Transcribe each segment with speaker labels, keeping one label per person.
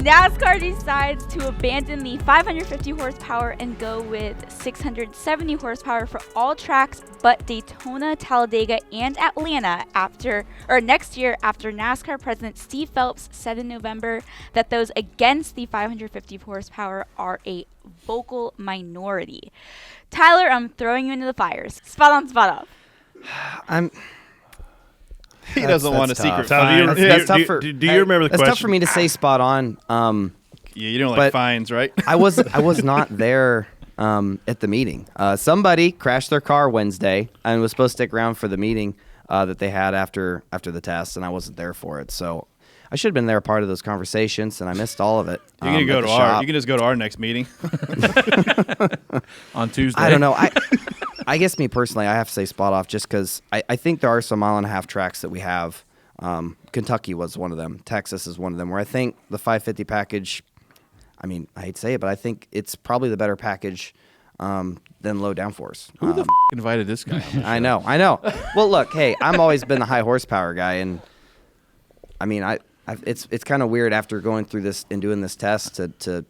Speaker 1: NASCAR decides to abandon the 550 horsepower and go with 670 horsepower for all tracks but Daytona, Talladega, and Atlanta next year after NASCAR President Steve Phelps said in November that those against the 550 horsepower are a vocal minority. Tyler, I'm throwing you into the fires. Spot on, spot off.
Speaker 2: He doesn't want a secret
Speaker 3: fine.
Speaker 2: That's
Speaker 3: tough for, do you remember the question?
Speaker 4: That's tough for me to say spot on.
Speaker 2: Yeah, you don't like fines, right?
Speaker 4: I was not there at the meeting. Somebody crashed their car Wednesday and was supposed to stick around for the meeting that they had after the test, and I wasn't there for it. So I should have been there, part of those conversations, and I missed all of it.
Speaker 2: You can go to our. You can just go to our next meeting on Tuesday.
Speaker 4: I don't know. I guess me personally, I have to say spot off just because I think there are some mile-and-a-half tracks that we have. Kentucky was one of them. Texas is one of them, where I think the 550 package, I mean, I hate to say it, but I think it's probably the better package than low downforce.
Speaker 2: Who the invited this guy?
Speaker 4: I know. Well, look, hey, I've always been the high horsepower guy, and I mean, it's kind of weird after going through this and doing this test to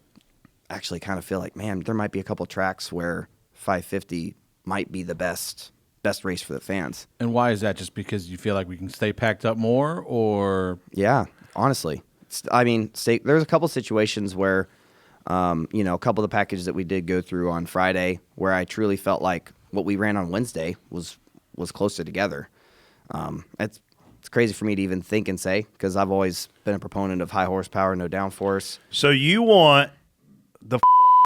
Speaker 4: actually kind of feel like, man, there might be a couple tracks where 550 might be the best race for the fans.
Speaker 5: And why is that? Just because you feel like we can stay packed up more, or?
Speaker 4: Yeah, honestly. I mean, there's a couple situations where, a couple of the packages that we did go through on Friday where I truly felt like what we ran on Wednesday was closer together. It's crazy for me to even think and say because I've always been a proponent of high horsepower, no downforce.
Speaker 3: So you want the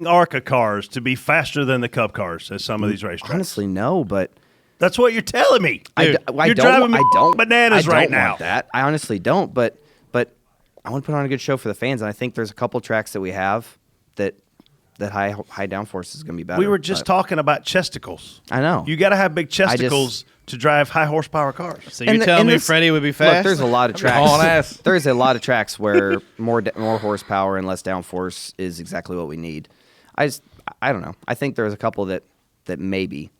Speaker 3: ARCA cars to be faster than the Cup cars at some of these racetracks?
Speaker 4: Honestly, no, but
Speaker 3: that's what you're telling me.
Speaker 4: Dude,
Speaker 3: you're driving me bananas right now.
Speaker 4: Want that. I honestly don't, but I want to put on a good show for the fans, and I think there's a couple tracks that we have that high downforce is going to be better.
Speaker 3: We were just talking about chesticles.
Speaker 4: I know.
Speaker 3: You got to have big chesticles to drive high horsepower cars.
Speaker 2: So you're telling me Freddie would be fast?
Speaker 4: Look, there's a lot of tracks. There's a lot of tracks where more horsepower and less downforce is exactly what we need. I don't know. I think there's a couple that maybe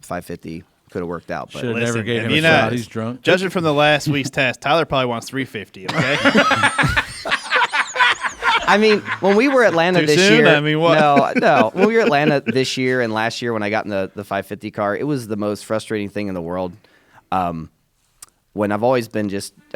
Speaker 4: 550 could have worked out. But
Speaker 5: should have never gave him a shot. He's drunk.
Speaker 2: Judging from the last week's test, Tyler probably wants 350. Okay.
Speaker 4: I mean, when we were Atlanta this
Speaker 2: soon?
Speaker 4: year,
Speaker 2: I mean, what?
Speaker 4: No. When we were Atlanta this year and last year when I got in the 550 car, it was the most frustrating thing in the world. When I've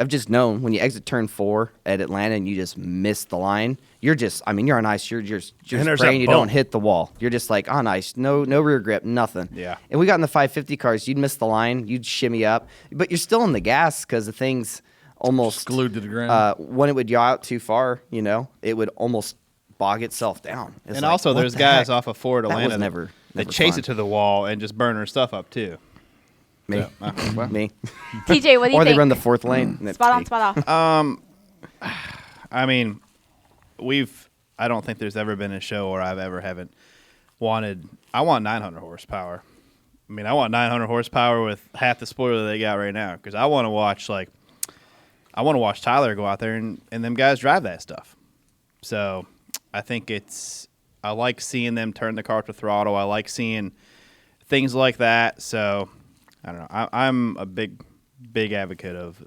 Speaker 4: just known when you exit turn 4 at Atlanta and you just miss the line, you're on ice. You're just praying you don't hit the wall. You're just like on ice, no rear grip, nothing.
Speaker 2: Yeah.
Speaker 4: And we got in the 550 cars, you'd miss the line, you'd shimmy up, but you're still in the gas because the thing's almost
Speaker 5: glued to the ground.
Speaker 4: When it would yaw out too far, it would almost bog itself down.
Speaker 2: It's and also, there's guys off of Ford Atlanta
Speaker 4: that never
Speaker 2: chase it to the wall and just burn their stuff up too.
Speaker 4: Me.
Speaker 2: So,
Speaker 4: me.
Speaker 1: TJ, what do you think?
Speaker 4: Or they run the fourth lane.
Speaker 1: Spot on, spot off.
Speaker 2: I mean, I don't think there's ever been a show where I want 900 horsepower. I mean, I want 900 horsepower with half the spoiler they got right now because I want to watch Tyler go out there and them guys drive that stuff. So I think I like seeing them turn the car to throttle. I like seeing things like that. So I don't know. I'm a big advocate of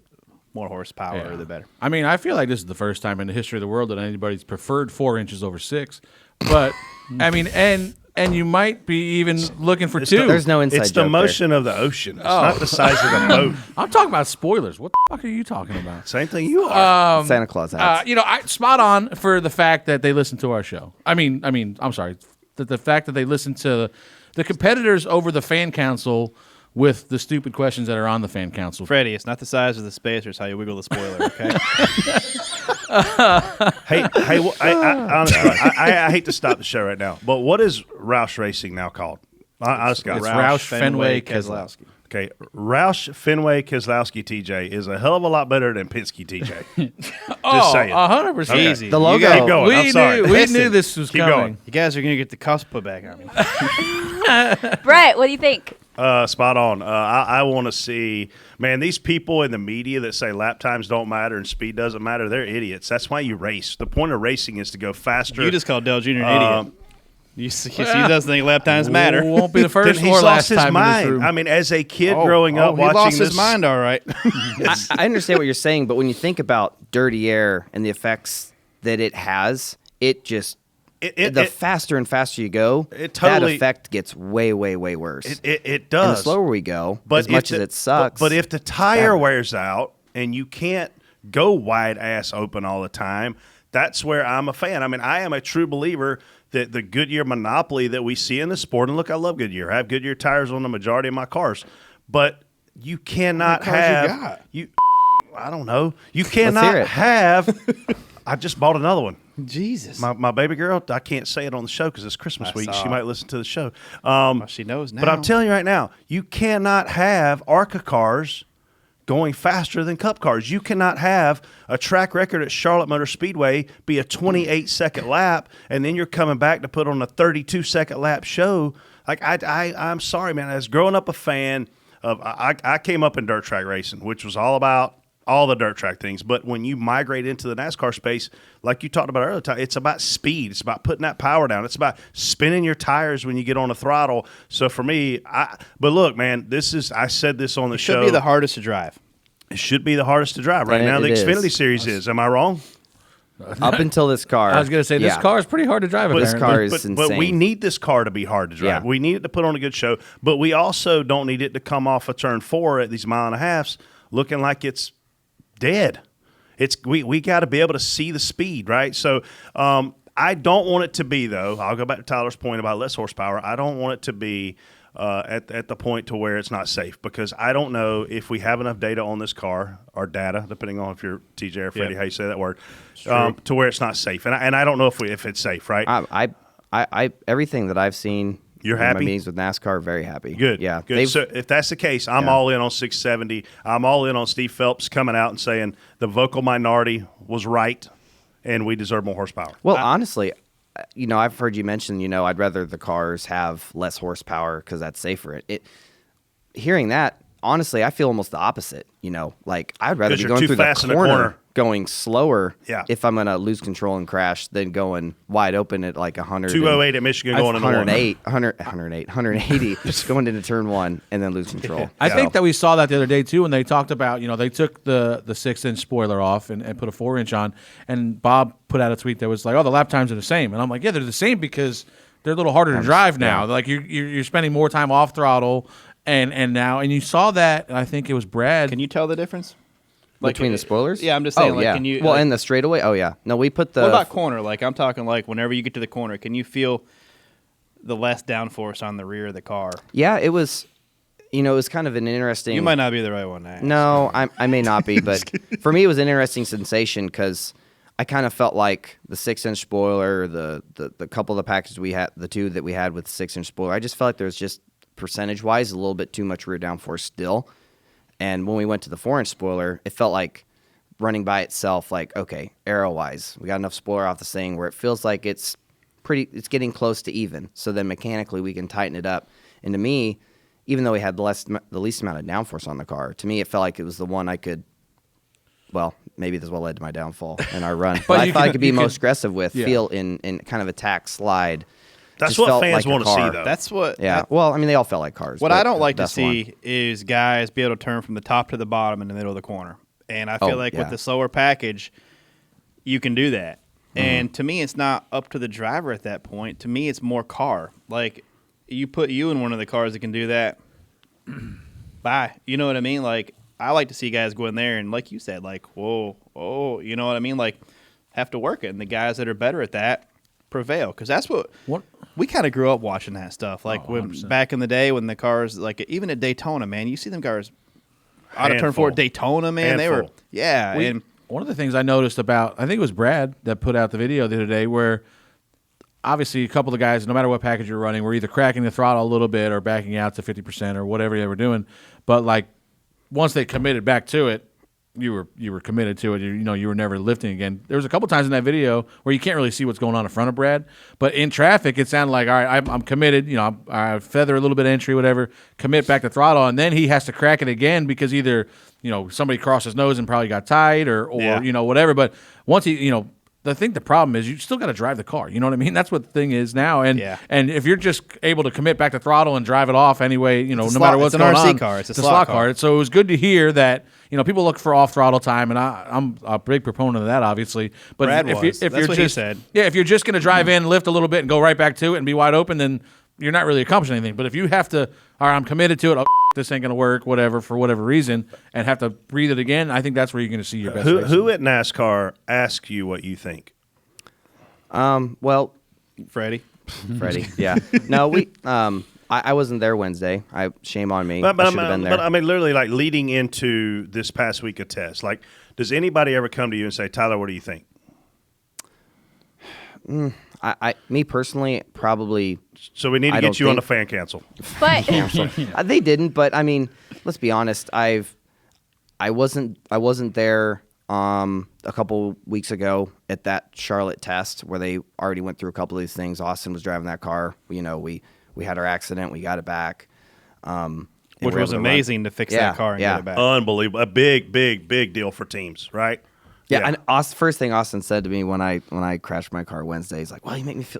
Speaker 2: more horsepower, the better.
Speaker 5: I mean, I feel like this is the first time in the history of the world that anybody's preferred 4 inches over 6. But I mean, and you might be even looking for 2.
Speaker 4: There's no inside joke.
Speaker 3: It's the motion of the ocean. It's not the size of the boat.
Speaker 5: I'm talking about spoilers. What the fuck are you talking about?
Speaker 3: Same thing you are.
Speaker 4: Santa Claus hats.
Speaker 5: Spot on for the fact that they listen to our show. I mean, I'm sorry. The fact that they listen to the competitors over the fan council with the stupid questions that are on the fan council.
Speaker 2: Freddie, it's not the size of the spacer, it's how you wiggle the spoiler, okay?
Speaker 3: Honestly, I hate to stop the show right now, but what is Roush Racing now called?
Speaker 5: It's Roush Fenway Keselowski.
Speaker 3: Okay, Roush Fenway Keselowski TJ is a hell of a lot better than Penske TJ. Just saying.
Speaker 5: 100%.
Speaker 3: Okay.
Speaker 2: Easy.
Speaker 4: The logo.
Speaker 3: Keep going. I'm sorry.
Speaker 5: We knew this was
Speaker 3: Keep
Speaker 5: coming.
Speaker 3: going.
Speaker 2: You guys are going to get the cuffs put back on me.
Speaker 1: Brett, what do you think?
Speaker 3: Spot on. I want to see, man, these people in the media that say lap times don't matter and speed doesn't matter, they're idiots. That's why you race. The point of racing is to go faster.
Speaker 2: You just called Dale Jr. an idiot. He doesn't think lap times matter.
Speaker 5: Won't be the first
Speaker 3: He's
Speaker 5: or last
Speaker 3: lost his
Speaker 5: time
Speaker 3: mind.
Speaker 5: in this room.
Speaker 3: I mean, as a kid growing up watching
Speaker 2: he lost
Speaker 3: this,
Speaker 2: his mind, all right.
Speaker 4: I understand what you're saying, but when you think about dirty air and the effects that it has, it just
Speaker 3: the
Speaker 4: faster and faster you go, that effect gets way, way, way worse.
Speaker 3: It does.
Speaker 4: And the slower we go,
Speaker 3: but
Speaker 4: as much as it sucks.
Speaker 3: But if the tire wears out and you can't go wide ass open all the time, that's where I'm a fan. I mean, I am a true believer that the Goodyear monopoly that we see in the sport, and look, I love Goodyear. I have Goodyear tires on the majority of my cars, but you cannot have you. I don't know. You cannot have. I just bought another one.
Speaker 2: Jesus.
Speaker 3: My baby girl, I can't say it on the show because it's Christmas week. She might listen to the show.
Speaker 2: She knows now.
Speaker 3: But I'm telling you right now, you cannot have ARCA cars going faster than Cup cars. You cannot have a track record at Charlotte Motor Speedway be a 28-second lap, and then you're coming back to put on a 32-second lap show. Like, I'm sorry, man. As growing up a fan of, I came up in dirt track racing, which was all about all the dirt track things. But when you migrate into the NASCAR space, like you talked about earlier, it's about speed. It's about putting that power down. It's about spinning your tires when you get on the throttle. So for me, but look, man, I said this on the show.
Speaker 2: It should be the hardest to drive.
Speaker 3: It should be the hardest to drive. Right now, the Xfinity Series is. Am I wrong?
Speaker 4: Up until this car.
Speaker 5: I was going to say, this car is pretty hard to drive.
Speaker 4: This car is insane.
Speaker 3: But we need this car to be hard to drive.
Speaker 4: Yeah.
Speaker 3: We need it to put on a good show. But we also don't need it to come off of turn 4 at these 1.5 miles looking like it's dead. We got to be able to see the speed, right? So I don't want it to be, though. I'll go back to Tyler's point about less horsepower. I don't want it to be at the point to where it's not safe, because I don't know if we have enough data on this car, or data, depending on if you're TJ or Freddie, how you say that word, to where it's not safe. And I don't know if it's safe, right?
Speaker 4: I everything that I've seen.
Speaker 3: You're
Speaker 4: in
Speaker 3: happy?
Speaker 4: my meetings with NASCAR, very happy.
Speaker 3: Good.
Speaker 4: Yeah.
Speaker 3: Good. So if that's the case, I'm all in on 670. I'm all in on Steve Phelps coming out and saying the vocal minority was right and we deserve more horsepower.
Speaker 4: Well, honestly, I've heard you mention, I'd rather the cars have less horsepower because that's safer. Hearing that, honestly, I feel almost the opposite. Like I'd rather be going through the corner, going slower if I'm going to lose control and crash than going wide open at like 100.
Speaker 3: 208 at Michigan going into
Speaker 4: 180, just going into turn 1 and then lose control.
Speaker 5: I think that we saw that the other day too when they talked about, they took the 6-inch spoiler off and put a 4-inch on, and Bob put out a tweet that was like, oh, the lap times are the same. And I'm like, yeah, they're the same because they're a little harder to drive now. Like you're spending more time off throttle and now, and you saw that, I think it was Brad.
Speaker 2: Can you tell the difference?
Speaker 4: Between the spoilers?
Speaker 2: Yeah, I'm just saying. Can you?
Speaker 4: Well, in the straightaway? Oh, yeah. No, we put the.
Speaker 2: What about corner? Like, I'm talking like whenever you get to the corner, can you feel the less downforce on the rear of the car?
Speaker 4: Yeah, it was. It was kind of an interesting.
Speaker 2: You might not be the right one to ask.
Speaker 4: No, I may not be, but for me, it was an interesting sensation because I kind of felt like the 6-inch spoiler, the couple of the packages we had, the two that we had with the 6-inch spoiler, I just felt like there was just percentage-wise a little bit too much rear downforce still. And when we went to the 4-inch spoiler, it felt like running by itself, like, okay, aero-wise, we got enough spoiler off this thing where it feels like it's getting close to even. So then mechanically we can tighten it up. And to me, even though we had the least amount of downforce on the car, to me it felt like it was the one I could, well, maybe this is what led to my downfall in our run. But I thought I could be most aggressive with, feel in kind of attack slide.
Speaker 3: That's what fans want to see, though.
Speaker 2: That's what.
Speaker 4: Yeah. Well, I mean, they all felt like cars.
Speaker 2: What I don't like to see is guys be able to turn from the top to the bottom in the middle of the corner. And I feel with the slower package, you can do that. And to me, it's not up to the driver at that point. To me, it's more car. Like, you put you in one of the cars that can do that, bye. You know what I mean? Like, I like to see guys go in there and, like you said, like, whoa, you know what I mean? Like, have to work it. And the guys that are better at that prevail, because that's what we kind of grew up watching that stuff. Like when back in the day when the cars, like even at Daytona, man, you see them cars out of turn 4 at Daytona, man. They were and
Speaker 5: one of the things I noticed about, I think it was Brad that put out the video the other day, where obviously a couple of guys, no matter what package you're running, were either cracking the throttle a little bit or backing out to 50% or whatever they were doing. But like once they committed back to it, you were committed to it. You were never lifting again. There was a couple times in that video where you can't really see what's going on in front of Brad, but in traffic it sounded like, all right, I'm committed. I feather a little bit of entry, whatever, commit back to throttle, and then he has to crack it again because either somebody crossed his nose and probably got tight or whatever. But once he I think the problem is you still got to drive the car. You know what I mean? That's what the thing is now. And and if you're just able to commit back to throttle and drive it off anyway, no matter what's going on.
Speaker 2: It's an RC car. It's a
Speaker 5: slot car. So it was good to hear that, people look for off throttle time, and I'm a big proponent of that, obviously. But
Speaker 2: Brad
Speaker 5: if
Speaker 2: was.
Speaker 5: you're
Speaker 2: That's what
Speaker 5: just,
Speaker 2: he said.
Speaker 5: Yeah, if you're just going to drive in, lift a little bit, and go right back to it and be wide open, then you're not really accomplishing anything. But if you have to, all right, I'm committed to it. This ain't going to work, whatever, for whatever reason, and have to breathe it again, I think that's where you're going to see your best racing.
Speaker 3: Who at NASCAR asked you what you think?
Speaker 4: Well,
Speaker 2: Freddie,
Speaker 4: yeah. No, I wasn't there Wednesday. Shame on me.
Speaker 3: But
Speaker 4: I should have been there.
Speaker 3: But I mean, literally, like leading into this past week of tests, like, does anybody ever come to you and say, Tyler, what do you think?
Speaker 4: Me personally, probably.
Speaker 3: So we need to get you on the fan cancel.
Speaker 1: But
Speaker 4: They didn't, but I mean, let's be honest. I wasn't there a couple weeks ago at that Charlotte test where they already went through a couple of these things. Austin was driving that car. We had our accident. We got it back.
Speaker 2: which was amazing to fix that car and get it back.
Speaker 3: Unbelievable. A big deal for teams, right?
Speaker 4: Yeah, and first thing Austin said to me when I crashed my car Wednesday, he's like, "Well,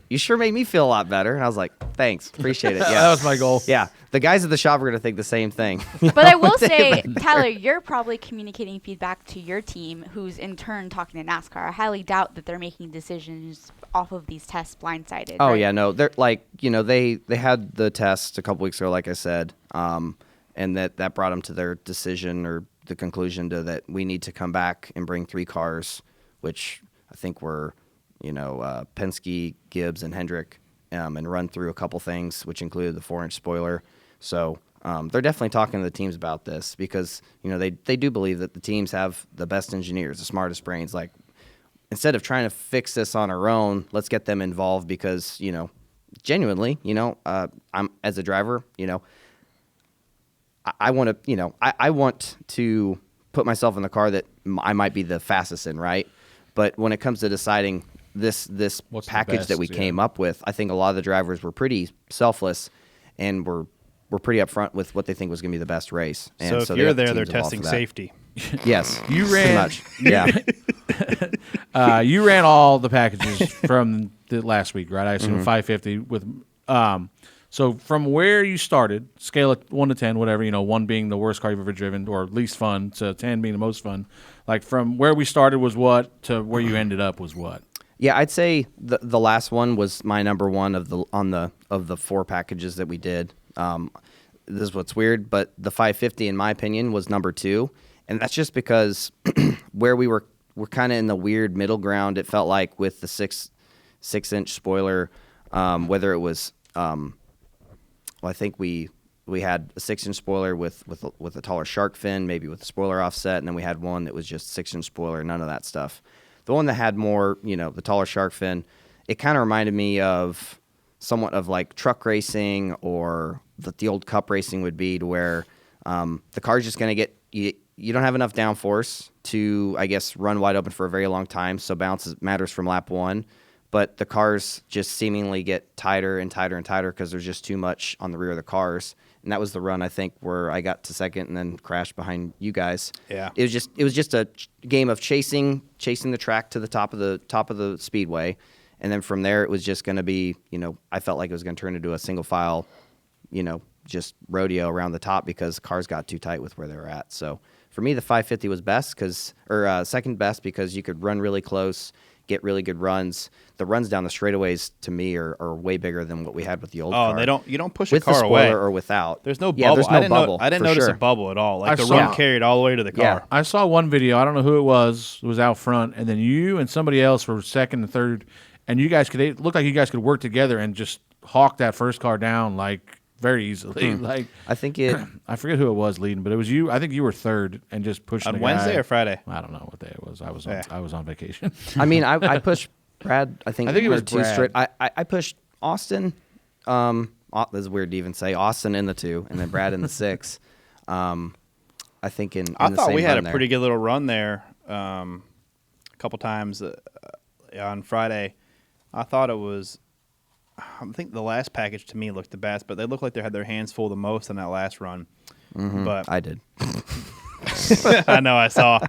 Speaker 4: you sure made me feel a lot better." And I was like, "Thanks, appreciate it." Yeah,
Speaker 5: that was my goal.
Speaker 4: Yeah, the guys at the shop are gonna think the same thing.
Speaker 1: But I will say, Tyler, you're probably communicating feedback to your team, who's in turn talking to NASCAR. I highly doubt that they're making decisions off of these tests blindsided.
Speaker 4: Oh
Speaker 1: right?
Speaker 4: yeah, no, they're like they had the test a couple weeks ago, like I said, and that brought them to their decision or the conclusion that we need to come back and bring 3 cars, which I think were, Penske, Gibbs, and Hendrick, and run through a couple things, which included the 4-inch spoiler. So they're definitely talking to the teams about this because, they do believe that the teams have the best engineers, the smartest brains. Like, instead of trying to fix this on our own, let's get them involved because, genuinely, I'm as a driver, I want to, I want to put myself in the car that I might be the fastest in, right? But when it comes to deciding this package that we came up with, I think a lot of the drivers were pretty selfless and were pretty upfront with what they think was going to be the best race. And
Speaker 2: so if you're there, they're testing safety.
Speaker 4: Yes,
Speaker 5: you ran.
Speaker 4: Much. Yeah,
Speaker 5: you ran all the packages from the last week, right? I assume 550 with. So from where you started, scale it 1 to 10, whatever, 1 being the worst car you've ever driven or least fun, to 10 being the most fun. Like from where we started was what to where you ended up was what?
Speaker 4: Yeah, I'd say the last one was my number one of the 4 packages that we did. This is what's weird, but the 550, in my opinion, was number 2, and that's just because where we're kind of in the weird middle ground. It felt like with the 6-inch spoiler, whether it was. I think we had a 6-inch spoiler with a taller shark fin, maybe with a spoiler offset, and then we had one that was just 6-inch spoiler, none of that stuff. The one that had more, the taller shark fin, it kind of reminded me of somewhat of like truck racing or the old cup racing would be, to where the car's just going to get you don't have enough downforce to, I guess, run wide open for a very long time, so balance matters from lap 1. But the cars just seemingly get tighter and tighter and tighter because there's just too much on the rear of the cars. And that was the run, I think, where I got to second and then crashed behind you guys.
Speaker 2: Yeah.
Speaker 4: It was just a game of chasing the track to the top of the speedway. And then from there it was just going to be, I felt like it was going to turn into a single file, just rodeo around the top because cars got too tight with where they were at. So for me, the 550 was second best because you could run really close, get really good runs. The runs down the straightaways to me are way bigger than what we had with the old car.
Speaker 2: You don't push
Speaker 4: with
Speaker 2: a car
Speaker 4: the spoiler
Speaker 2: away
Speaker 4: or without.
Speaker 2: There's no bubble.
Speaker 4: Yeah, there's no bubble.
Speaker 2: I didn't notice a bubble at all. Like the run carried all the way to the car.
Speaker 4: Yeah.
Speaker 5: I saw one video. I don't know who it was. It was out front, and then you and somebody else were second and third, and you guys it looked like you guys could work together and just hawk that first car down like very easily. Like
Speaker 4: I think
Speaker 5: I forget who it was leading, but it was you. I think you were third and just pushing
Speaker 2: On
Speaker 5: the
Speaker 2: Wednesday
Speaker 5: guy.
Speaker 2: or Friday?
Speaker 5: I don't know what day it was. I was on vacation.
Speaker 4: I mean, I pushed Brad. I think
Speaker 5: it was
Speaker 4: 2
Speaker 5: Brad.
Speaker 4: straight. I pushed Austin. This is weird to even say. Austin in the 2, and then Brad in the 6. I think in
Speaker 2: I
Speaker 4: the
Speaker 2: thought
Speaker 4: same
Speaker 2: we had
Speaker 4: run
Speaker 2: a
Speaker 4: there.
Speaker 2: pretty good little run there a couple times on Friday. I thought it was. I think the last package to me looked the best, but they looked like they had their hands full the most on that last run.
Speaker 4: Mm-hmm.
Speaker 2: But
Speaker 4: I did.
Speaker 2: I know I saw.